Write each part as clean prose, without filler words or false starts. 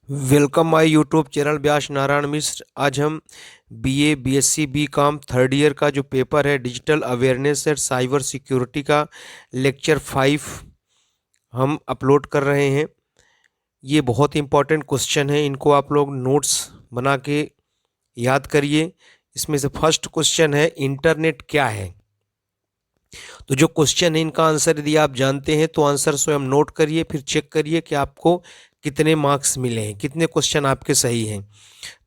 Welcome my YouTube channel Vyas Narayan Mishra. आज हम BA, BSc, BCom third year का जो पेपर है digital awareness and cyber security का लेक्चर 5 हम अपलोड कर रहे हैं। ये बहुत इंपॉर्टेंट क्वेश्चन है, इनको आप लोग नोट्स बना के याद करिए। इसमें से फर्स्ट क्वेश्चन है इंटरनेट क्या है। तो जो क्वेश्चन है इनका आंसर यदि आप जानते हैं तो आंसर स्वयं नोट करिए, फिर चेक करिए कि आपको कितने मार्क्स मिले हैं, कितने क्वेश्चन आपके सही हैं।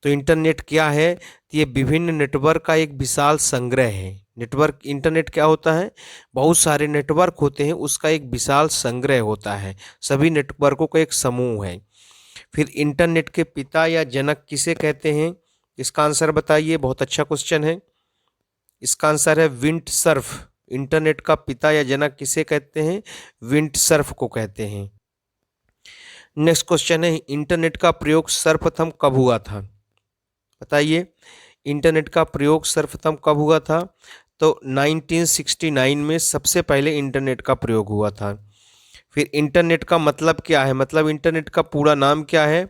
तो इंटरनेट क्या है? तो ये विभिन्न नेटवर्क का एक विशाल संग्रह है। नेटवर्क, इंटरनेट क्या होता है? बहुत सारे नेटवर्क होते हैं, उसका एक विशाल संग्रह होता है, सभी नेटवर्कों का एक समूह है। फिर इंटरनेट के पिता या जनक किसे कहते हैं? इसका आंसर बताइए, बहुत अच्छा क्वेश्चन है। इसका आंसर है विंडसर्फ। इंटरनेट का पिता या जनक किसे कहते हैं? विंडसर्फ को कहते हैं। नेक्स्ट क्वेश्चन है इंटरनेट का प्रयोग सर्वप्रथम कब हुआ था? बताइए, इंटरनेट का प्रयोग सर्वप्रथम कब हुआ था? तो 1969 में सबसे पहले इंटरनेट का प्रयोग हुआ था। फिर इंटरनेट का मतलब क्या है, मतलब इंटरनेट का पूरा नाम क्या है?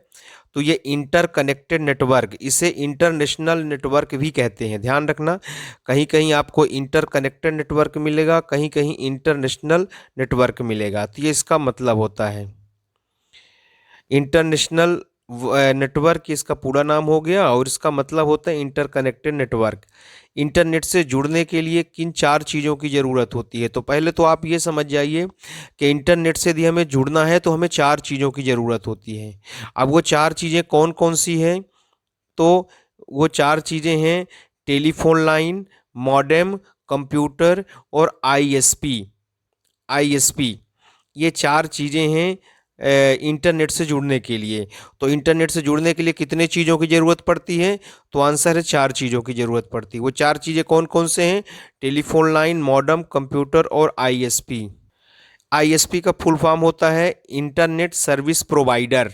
तो ये इंटर कनेक्टेड नेटवर्क, इसे इंटरनेशनल नेटवर्क भी कहते हैं। ध्यान रखना, कहीं कहीं आपको इंटर कनेक्टेड नेटवर्क मिलेगा, कहीं कहीं इंटरनेशनल नेटवर्क मिलेगा। तो ये इसका मतलब होता है इंटरनेशनल नेटवर्क, इसका पूरा नाम हो गया, और इसका मतलब होता है इंटरकनेक्टेड नेटवर्क। इंटरनेट से जुड़ने के लिए किन चार चीज़ों की ज़रूरत होती है? तो पहले तो आप ये समझ जाइए कि इंटरनेट से यदि हमें जुड़ना है तो हमें चार चीज़ों की ज़रूरत होती है। अब वो चार चीज़ें कौन कौन सी हैं? तो वो चार चीज़ें हैं टेलीफोन लाइन, मॉडेम, कंप्यूटर और आईएसपी। आईएसपी, ये चार चीज़ें हैं इंटरनेट से जुड़ने के लिए। तो इंटरनेट से जुड़ने के लिए कितने चीज़ों की ज़रूरत पड़ती है? तो आंसर है चार चीज़ों की ज़रूरत पड़ती है। वो चार चीज़ें कौन कौन से हैं? टेलीफोन लाइन, मॉडेम, कंप्यूटर और आईएसपी। आईएसपी का फुल फॉर्म होता है internet service provider.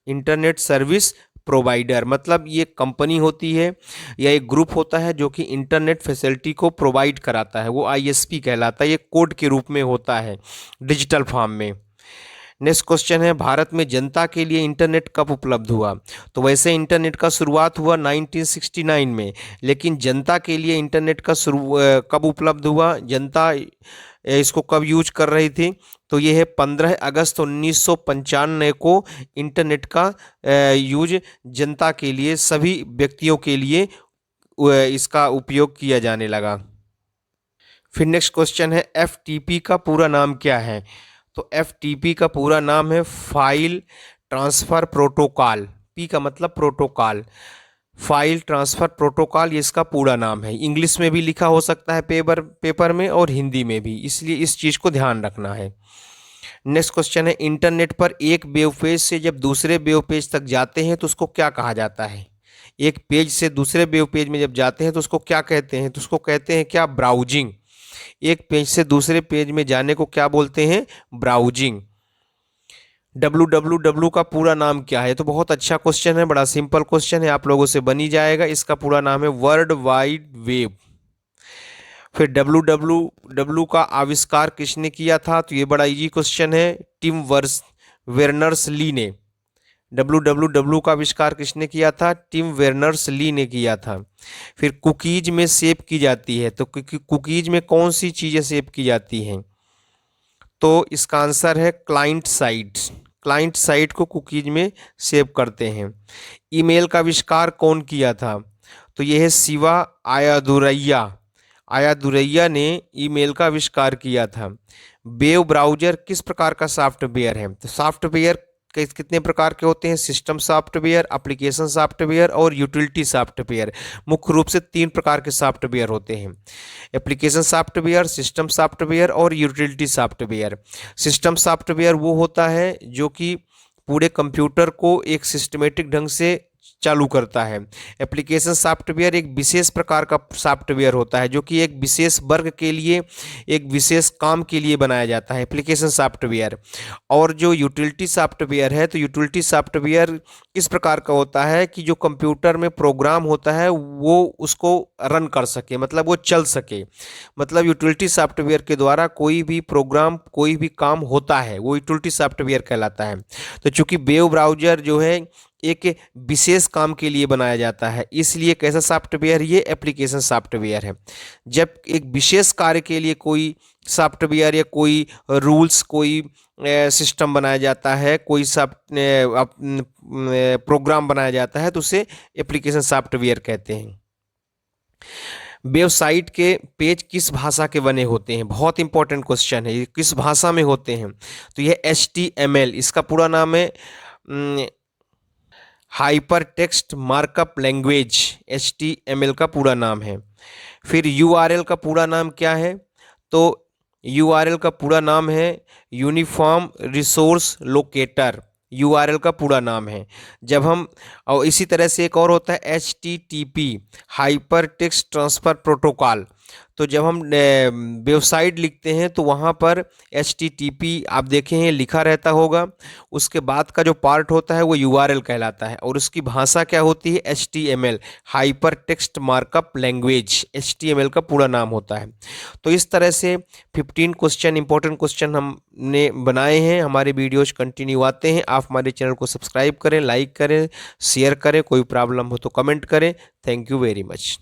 Internet service provider मतलब ये कंपनी होती है या एक ग्रुप होता है जो कि इंटरनेट फैसिलिटी को प्रोवाइड कराता है, वो आईएसपी कहलाता है। ये कोड के रूप में होता है, डिजिटल फॉर्म में। नेक्स्ट क्वेश्चन है भारत में जनता के लिए इंटरनेट कब उपलब्ध हुआ? तो वैसे इंटरनेट का शुरुआत हुआ 1969 में, लेकिन जनता के लिए इंटरनेट का कब उपलब्ध हुआ? जनता इसको कब यूज कर रही थी? तो ये है 15 अगस्त 1995 को इंटरनेट का यूज जनता के लिए, सभी व्यक्तियों के लिए इसका उपयोग किया जाने लगा। फिर नेक्स्ट क्वेश्चन है एफटीपी का पूरा नाम क्या है? तो एफटीपी का पूरा नाम है फाइल ट्रांसफ़र प्रोटोकॉल। पी का मतलब प्रोटोकॉल, फाइल ट्रांसफ़र प्रोटोकॉल, ये इसका पूरा नाम है। इंग्लिश में भी लिखा हो सकता है पेपर में, और हिंदी में भी, इसलिए इस चीज़ को ध्यान रखना है। नेक्स्ट क्वेश्चन है इंटरनेट पर एक वेब पेज से जब दूसरे वेब पेज तक जाते हैं तो उसको क्या कहा जाता है? एक पेज से दूसरे वेब पेज में जब जाते हैं तो उसको क्या कहते हैं? तो उसको कहते हैं क्या? ब्राउजिंग। एक पेज से दूसरे पेज में जाने को क्या बोलते हैं? ब्राउजिंग। www का पूरा नाम क्या है? तो बहुत अच्छा क्वेश्चन है, बड़ा सिंपल क्वेश्चन है, आप लोगों से बनी जाएगा। इसका पूरा नाम है वर्ल्ड वाइड वेब। फिर www का आविष्कार किसने किया था? तो ये बड़ा इजी क्वेश्चन है, टिम वेर्नर्स ली ने। www का आविष्कार किसने किया था? टिम वेर्नर्स ली ने किया था। फिर कुकीज में सेव की जाती है, तो कुकीज में कौन सी चीज़ें सेव की जाती हैं? तो इसका आंसर है क्लाइंट साइट। क्लाइंट साइट को कुकीज में सेव करते हैं। ईमेल का आविष्कार कौन किया था? तो यह है शिवा आयादुरैया। आयादुरैया ने ईमेल का आविष्कार किया था। वेब ब्राउजर किस प्रकार का सॉफ्टवेयर है? तो सॉफ्टवेयर कितने प्रकार के होते हैं? सिस्टम सॉफ्टवेयर, एप्लीकेशन सॉफ्टवेयर और यूटिलिटी सॉफ्टवेयर। मुख्य रूप से तीन प्रकार के सॉफ्टवेयर होते हैं, एप्लीकेशन सॉफ्टवेयर, सिस्टम सॉफ्टवेयर और यूटिलिटी सॉफ्टवेयर। सिस्टम सॉफ्टवेयर वो होता है जो कि पूरे कंप्यूटर को एक सिस्टमेटिक ढंग से चालू करता है। एप्लीकेशन सॉफ्टवेयर एक विशेष प्रकार का सॉफ्टवेयर होता है जो कि एक विशेष वर्ग के लिए, एक विशेष काम के लिए बनाया जाता है, एप्लीकेशन सॉफ्टवेयर। और जो यूटिलिटी सॉफ्टवेयर है, तो यूटिलिटी सॉफ्टवेयर इस प्रकार का होता है कि जो कंप्यूटर में प्रोग्राम होता है वो उसको रन कर सके, मतलब वो चल सके। मतलब यूटिलिटी सॉफ्टवेयर के द्वारा कोई भी प्रोग्राम, कोई भी काम होता है, वो यूटिलिटी सॉफ्टवेयर कहलाता है। तो चूंकि वेब ब्राउज़र जो है एक विशेष काम के लिए बनाया जाता है, इसलिए कैसा सॉफ्टवेयर, ये एप्लीकेशन सॉफ्टवेयर है। जब एक विशेष कार्य के लिए कोई सॉफ्टवेयर या कोई रूल्स, कोई सिस्टम बनाया जाता है, कोई प्रोग्राम बनाया जाता है, तो उसे एप्लीकेशन सॉफ्टवेयर कहते हैं। वेबसाइट के पेज किस भाषा के बने होते हैं, बहुत इंपॉर्टेंट क्वेश्चन है, ये किस भाषा में होते हैं। तो ये HTML, इसका पूरा नाम है hyper text markup language, HTML का पूरा नाम है। फिर URL का पूरा नाम क्या है, तो URL का पूरा नाम है यूनिफॉर्म रिसोर्स लोकेटर, URL का पूरा नाम है। जब हम, और इसी तरह से एक और होता है HTTP, hyper text transfer protocol. तो जब हम वेबसाइट लिखते हैं तो वहाँ पर HTTP आप देखे हैं लिखा रहता होगा, उसके बाद का जो पार्ट होता है वो URL कहलाता है, और उसकी भाषा क्या होती है, HTML, hyper text markup language, HTML का पूरा नाम होता है। तो इस तरह से 15 क्वेश्चन, इंपॉर्टेंट क्वेश्चन हमने बनाए हैं। हमारे वीडियोज कंटिन्यू आते हैं। आप हमारे चैनल को सब्सक्राइब करें, लाइक करें, शेयर करें, कोई प्रॉब्लम हो तो कमेंट करें। Thank you very much.